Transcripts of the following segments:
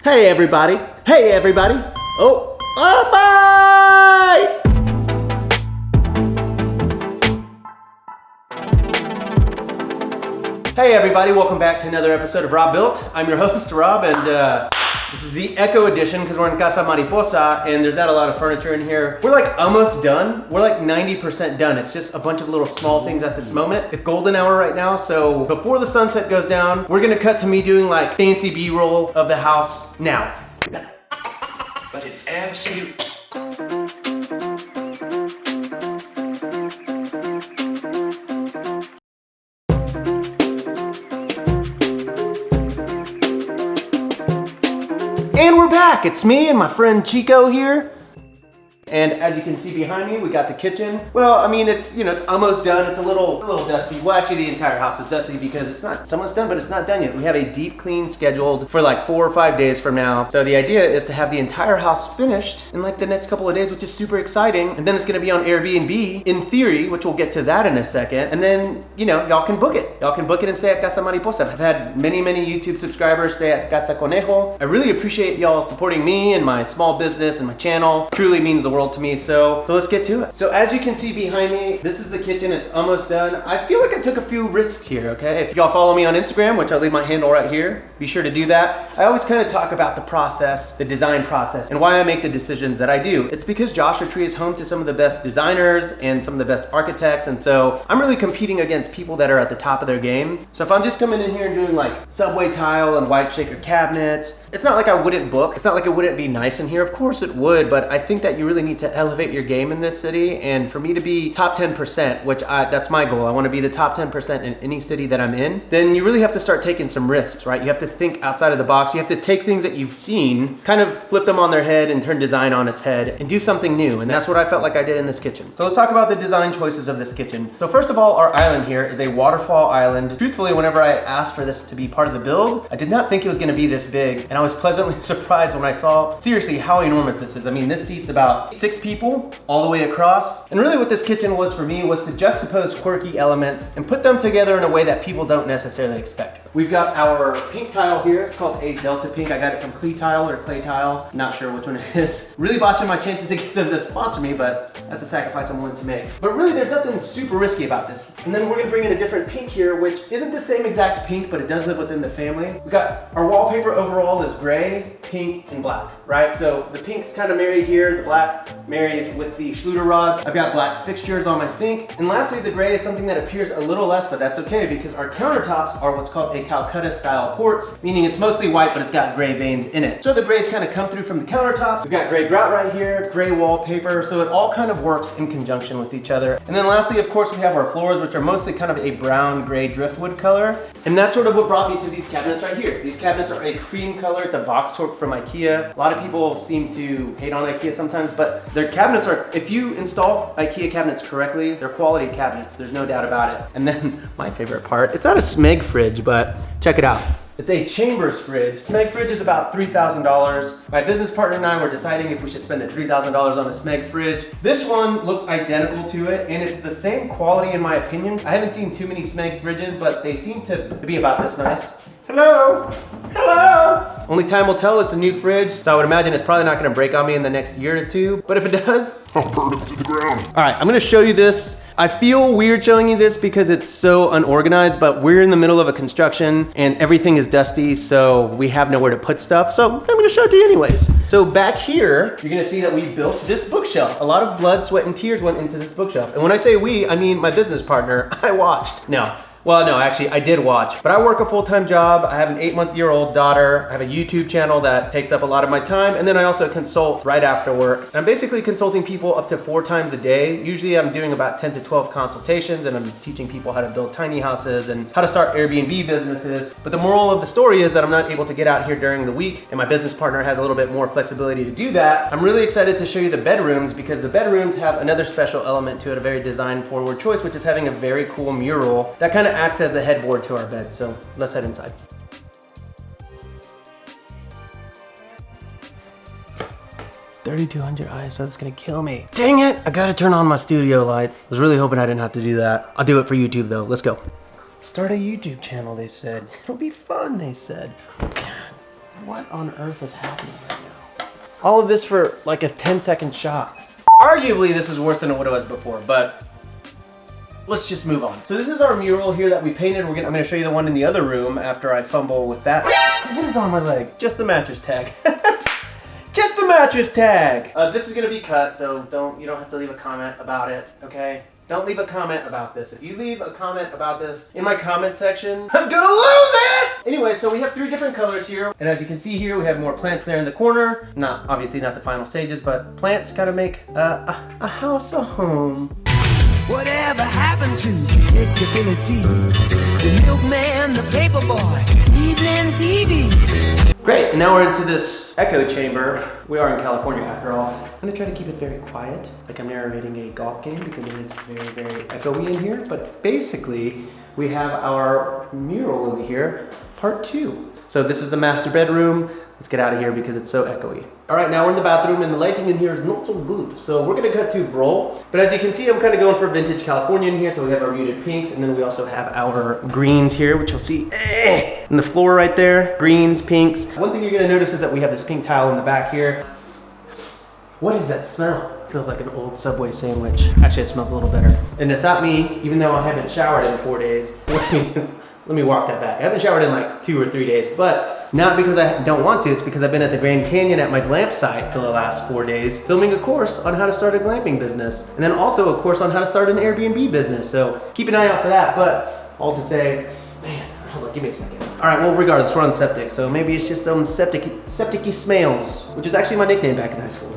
Hey everybody. Hey everybody. Oh, bye! Hey everybody, welcome back to another episode of Robuilt. I'm your host, Rob, and this is the Echo edition because we're in Casa Mariposa and there's not a lot of furniture in here. We're like almost done. We're like 90% done. It's just a bunch of little small things at this moment. It's golden hour right now, so before the sunset goes down, we're gonna cut to me doing like fancy B-roll of the house now. But it's absolute. And we're back. It's me and my friend Chico here. And as you can see behind me, we got the kitchen. Well, I mean, it's almost done. It's a little dusty. Well, actually, the entire house is dusty because it's not, someone's done, but it's not done yet. We have a deep clean scheduled for like 4 or 5 days from now. So the idea is to have the entire house finished in like the next couple of days, which is super exciting. And then it's gonna be on Airbnb in theory, which we'll get to that in a second. And then, y'all can book it. Y'all can book it and stay at Casa Mariposa. I've had many YouTube subscribers stay at Casa Conejo. I really appreciate y'all supporting me and my small business and my channel. Truly means the world to me, so let's get to it. So as you can see behind me, this is the kitchen. It's almost done. I feel like I took a few risks here, okay? If y'all follow me on Instagram, which I'll leave my handle right here, be sure to do that. I always kind of talk about the process, the design process, and why I make the decisions that I do. It's because Joshua Tree is home to some of the best designers and some of the best architects, and so I'm really competing against people that are at the top of their game. So if I'm just coming in here and doing like subway tile and white shaker cabinets, it's not like I wouldn't book. It's not like it wouldn't be nice in here. Of course it would, but I think that you really need to elevate your game in this city, and for me to be top 10%, which that's my goal, I want to be the top 10% in any city that I'm in, then you really have to start taking some risks, right? You have to think outside of the box. You have to take things that you've seen, kind of flip them on their head and turn design on its head and do something new, and that's what I felt like I did in this kitchen. So let's talk about the design choices of this kitchen. So first of all, our island here is a waterfall island. Truthfully, whenever I asked for this to be part of the build, I did not think it was going to be this big, and I was pleasantly surprised when I saw seriously how enormous this is. I mean, this seats about 6 people all the way across. And really what this kitchen was for me was to juxtapose quirky elements and put them together in a way that people don't necessarily expect. We've got our pink tile here. It's called a Delta Pink. I got it from Clay Tile or Clay Tile. Not sure which one it is. Really botching my chances to get them to sponsor me, but that's a sacrifice I'm willing to make. But really there's nothing super risky about this. And then we're gonna bring in a different pink here, which isn't the same exact pink, but it does live within the family. We've got our wallpaper overall is gray, pink, and black, right? So the pink's kind of married here, the black marries with the Schluter rods. I've got black fixtures on my sink. And lastly, the gray is something that appears a little less, but that's okay because our countertops are what's called a Calcutta style quartz, meaning it's mostly white, but it's got gray veins in it. So the grays kind of come through from the countertops. We've got gray grout right here, gray wallpaper, so it all kind of works in conjunction with each other. And then lastly, of course, we have our floors, which are mostly kind of a brown gray driftwood color. And that's sort of what brought me to these cabinets right here. These cabinets are a cream color. It's a box torque from IKEA. A lot of people seem to hate on IKEA sometimes, but their cabinets are, if you install IKEA cabinets correctly, they're quality cabinets. There's no doubt about it. And then my favorite part, it's not a Smeg fridge, but check it out. It's a Chambers fridge. Smeg fridge is about $3,000. My business partner and I were deciding if we should spend $3,000 on a Smeg fridge. This one looked identical to it, and it's the same quality in my opinion. I haven't seen too many Smeg fridges, but they seem to be about this nice. Hello? Hello? Only time will tell. It's a new fridge, so I would imagine it's probably not gonna break on me in the next year or two, but if it does, I'll burn it to the ground. All right, I'm gonna show you this. I feel weird showing you this because it's so unorganized, but we're in the middle of a construction and everything is dusty, so we have nowhere to put stuff, so I'm gonna show it to you anyways. So back here, you're gonna see that we built this bookshelf. A lot of blood, sweat, and tears went into this bookshelf. And when I say we, I mean my business partner. I watched. Well, no, actually, I did watch, but I work a full-time job. I have an 8-month-old daughter. I have a YouTube channel that takes up a lot of my time, and then I also consult right after work. And I'm basically consulting people up to 4 times a day. Usually I'm doing about 10 to 12 consultations, and I'm teaching people how to build tiny houses and how to start Airbnb businesses. But the moral of the story is that I'm not able to get out here during the week, and my business partner has a little bit more flexibility to do that. I'm really excited to show you the bedrooms because the bedrooms have another special element to it, a very design-forward choice, which is having a very cool mural that kind of acts as the headboard to our bed. So let's head inside. $3,200 ISO, that's gonna kill me. Dang it, I gotta turn on my studio lights. I was really hoping I didn't have to do that. I'll do it for YouTube though, let's go. Start a YouTube channel, they said. It'll be fun, they said. God. What on earth is happening right now? All of this for like a 10-second shot. Arguably, this is worse than what it was before, but let's just move on. So this is our mural here that we painted. I'm gonna show you the one in the other room after I fumble with that. What is on my leg? Just the mattress tag. Just the mattress tag! This is gonna be cut, so you don't have to leave a comment about it, okay? Don't leave a comment about this. If you leave a comment about this in my comment section, I'm gonna lose it! Anyway, so we have 3 different colors here. And as you can see here, we have more plants there in the corner. Obviously not the final stages, but plants gotta make a house a home. Whatever happened to predictability? The milkman, the paperboy, evening TV. Great, and now we're into this echo chamber. We are in California after all. I'm gonna try to keep it very quiet, like I'm narrating a golf game because it is very, very echoey in here. But basically, we have our mural over here, part 2. So this is the master bedroom. Let's get out of here because it's so echoey. All right, now we're in the bathroom and the lighting in here is not so good. So we're gonna cut to roll. But as you can see, I'm kind of going for vintage California in here. So we have our muted pinks and then we also have our greens here, which you'll see in the floor right there. Greens, pinks. One thing you're gonna notice is that we have this pink tile in the back here. What is that smell? It feels like an old Subway sandwich. Actually, it smells a little better. And it's not me, even though I haven't showered in 4 days. Let me walk that back. I haven't showered in like 2 or 3 days, but not because I don't want to, it's because I've been at the Grand Canyon at my glamp site for the last 4 days, filming a course on how to start a glamping business. And then also a course on how to start an Airbnb business. So keep an eye out for that, but all to say, man, hold on, give me a second. All right, well, regardless, we're on septic, so maybe it's just septic-y smells, which is actually my nickname back in high school.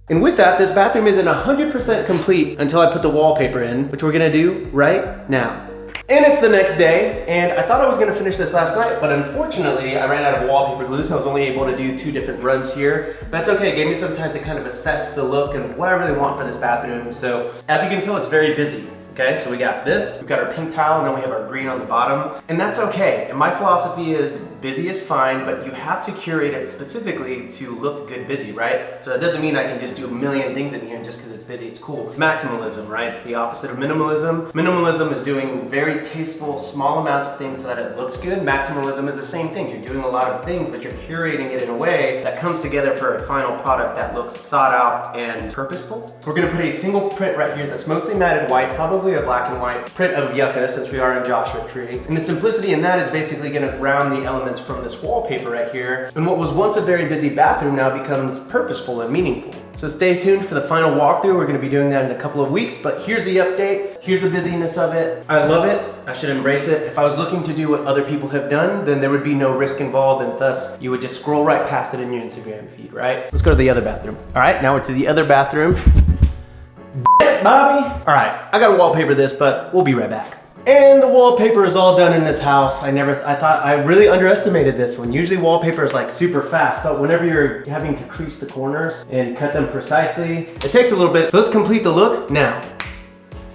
And with that, this bathroom isn't 100% complete until I put the wallpaper in, which we're gonna do right now. And it's the next day, and I thought I was gonna finish this last night, but unfortunately, I ran out of wallpaper glue, so I was only able to do 2 different runs here. But that's okay, it gave me some time to kind of assess the look and what I really want for this bathroom. So, as you can tell, it's very busy. Okay, so we got this, we've got our pink tile, and then we have our green on the bottom. And that's okay. And my philosophy is busy is fine, but you have to curate it specifically to look good busy, right? So that doesn't mean I can just do a million things in here and just because it's busy, it's cool. It's maximalism, right? It's the opposite of minimalism. Minimalism is doing very tasteful, small amounts of things so that it looks good. Maximalism is the same thing. You're doing a lot of things, but you're curating it in a way that comes together for a final product that looks thought out and purposeful. We're gonna put a single print right here that's mostly matted white, probably a black and white print of yucca since we are in Joshua Tree. And the simplicity in that is basically gonna ground the elements from this wallpaper right here. And what was once a very busy bathroom now becomes purposeful and meaningful. So stay tuned for the final walkthrough. We're gonna be doing that in a couple of weeks, but here's the update. Here's the busyness of it. I love it. I should embrace it. If I was looking to do what other people have done, then there would be no risk involved, and thus you would just scroll right past it in your Instagram feed, right? Let's go to the other bathroom. All right, now we're to the other bathroom. Bobby. All right, I gotta wallpaper this, but we'll be right back. And the wallpaper is all done in this house. I thought I really underestimated this one. Usually wallpaper is like super fast, but whenever you're having to crease the corners and cut them precisely, it takes a little bit. So let's complete the look now.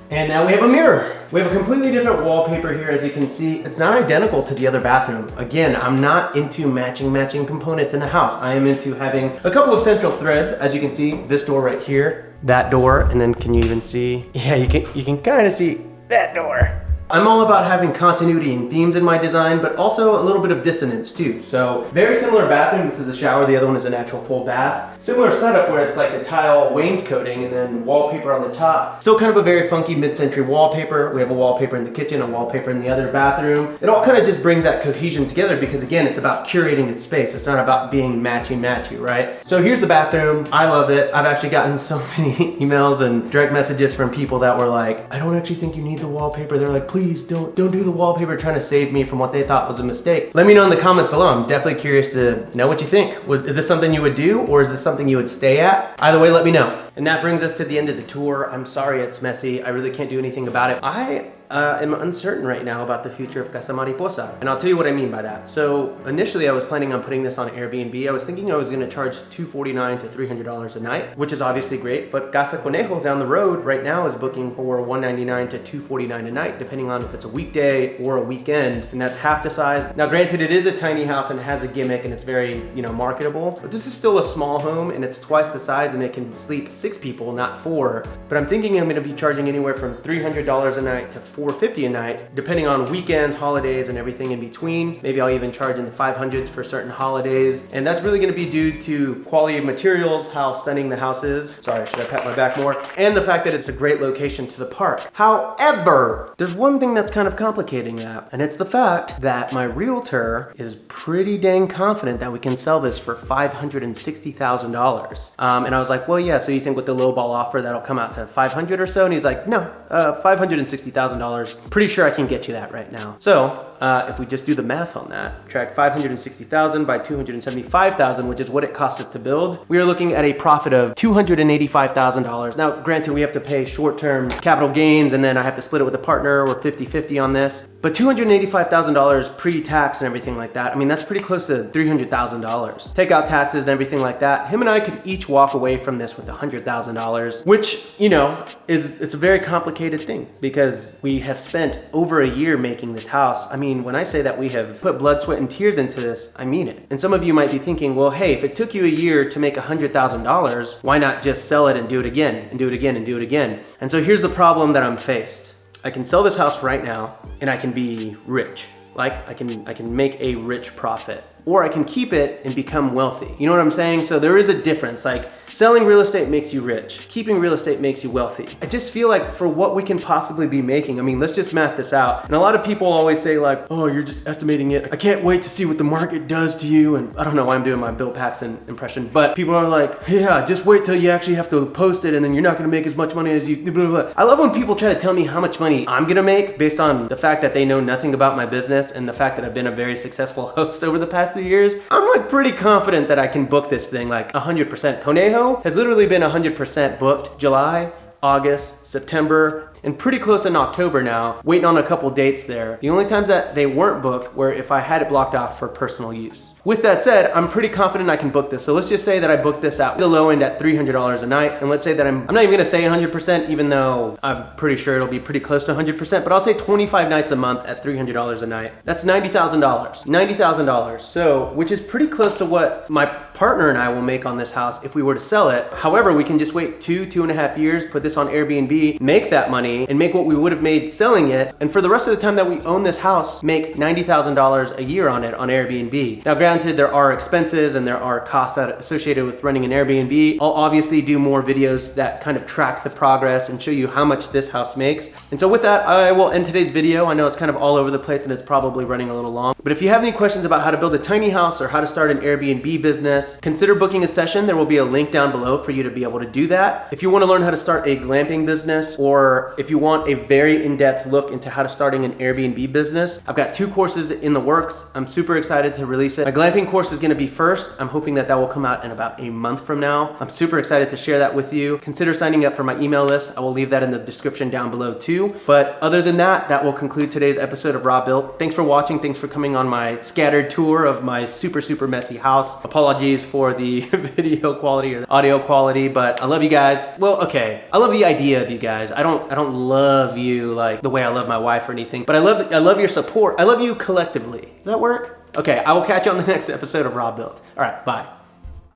And now we have a mirror. We have a completely different wallpaper here, as you can see. It's not identical to the other bathroom. Again, I'm not into matching components in a house. I am into having a couple of central threads. As you can see, this door right here, that door, and then can you even see? Yeah, you can kind of see that door. I'm all about having continuity and themes in my design, but also a little bit of dissonance too. So very similar bathroom. This is a shower, the other one is an actual full bath. Similar setup where it's like the tile wainscoting and then wallpaper on the top. Still kind of a very funky mid-century wallpaper. We have a wallpaper in the kitchen, a wallpaper in the other bathroom. It all kind of just brings that cohesion together because again, it's about curating its space. It's not about being matchy, right? So here's the bathroom. I love it. I've actually gotten so many emails and direct messages from people that were like, I don't actually think you need the wallpaper. They're like, please don't do the wallpaper, trying to save me from what they thought was a mistake. Let me know in the comments below. I'm definitely curious to know what you think. Is this something you would do, or is this something you would stay at? Either way, let me know. And that brings us to the end of the tour. I'm sorry it's messy. I really can't do anything about it. I am uncertain right now about the future of Casa Mariposa. And I'll tell you what I mean by that. So initially I was planning on putting this on Airbnb. I was thinking I was gonna charge $249 to $300 a night, which is obviously great, but Casa Conejo down the road right now is booking for $199 to $249 a night, depending on if it's a weekday or a weekend, and that's half the size. Now granted, it is a tiny house and it has a gimmick and it's very, marketable, but this is still a small home and it's twice the size and it can sleep 6 people, not 4. But I'm thinking I'm gonna be charging anywhere from $300 a night to $450 a night, depending on weekends, holidays, and everything in between. Maybe I'll even charge in the 500s for certain holidays. And that's really gonna be due to quality of materials, how stunning the house is. Sorry, should I pat my back more? And the fact that it's a great location to the park. However, there's one thing that's kind of complicating that, and it's the fact that my realtor is pretty dang confident that we can sell this for $560,000. And I was like, well, yeah, so you think with the lowball offer that'll come out to 500 or so? And he's like, no, $560,000. Pretty sure I can get you that right now. So if we just do the math on that, subtract 560,000 by 275,000, which is what it costs us to build, we are looking at a profit of $285,000. Now, granted, we have to pay short-term capital gains, and then I have to split it with a partner. We're 50-50 on this. But $285,000 pre-tax and everything like that, I mean, that's pretty close to $300,000. Take out taxes and everything like that. Him and I could each walk away from this with $100,000, which, you know, it's a very complicated thing because we have spent over a year making this house. I mean, when I say that we have put blood, sweat, and tears into this, I mean it. And some of you might be thinking, well, hey, if it took you a year to make $100,000, why not just sell it and do it again and do it again and do it again? And so here's the problem that I'm faced. I can sell this house right now and I can be rich. Like I can make a rich profit, or I can keep it and become wealthy. You know what I'm saying? So there is a difference. Like selling real estate makes you rich. Keeping real estate makes you wealthy. I just feel like for what we can possibly be making, I mean, let's just math this out. And a lot of people always say like, oh, you're just estimating it. I can't wait to see what the market does to you. And I don't know why I'm doing my Bill Paxton impression, but people are like, yeah, just wait till you actually have to post it and then you're not gonna make as much money as you, blah, blah, blah. I love when people try to tell me how much money I'm gonna make based on the fact that they know nothing about my business and the fact that I've been a very successful host over the past 3 years. I'm like pretty confident that I can book this thing like 100%. Conejo has literally been 100% booked July, August, September, and pretty close in October now, waiting on a couple dates there. The only times that they weren't booked were if I had it blocked off for personal use. With that said, I'm pretty confident I can book this. So let's just say that I booked this out the low end at $300 a night. And let's say that I'm not even gonna say 100%, even though I'm pretty sure it'll be pretty close to 100%, but I'll say 25 nights a month at $300 a night. That's $90,000, $90,000. So, which is pretty close to what my partner and I will make on this house if we were to sell it. However, we can just wait 2.5 years, put this on Airbnb, make that money, and make what we would have made selling it. And for the rest of the time that we own this house, make $90,000 a year on it on Airbnb. Now, granted, there are expenses and there are costs that are associated with running an Airbnb. I'll obviously do more videos that kind of track the progress and show you how much this house makes. And so with that, I will end today's video. I know it's kind of all over the place and it's probably running a little long. But if you have any questions about how to build a tiny house or how to start an Airbnb business, consider booking a session. There will be a link down below for you to be able to do that. If you want to learn how to start a glamping business, or if you want a very in-depth look into how to starting an Airbnb business, I've got 2 courses in the works. I'm super excited to release it. My glamping course is going to be first. I'm hoping that will come out in about a month from now. I'm super excited to share that with you. Consider signing up for my email list. I will leave that in the description down below too. But other than that, that will conclude today's episode of Robuilt. Thanks for watching. Thanks for coming on my scattered tour of my super messy house. Apologies for the video quality or the audio quality, but I love you guys. Well, okay, I love the idea of you guys. I don't love you like the way I love my wife or anything, but I love your support. I love you collectively. Does that work? Okay, I will catch you on the next episode of Robuilt. All right, bye.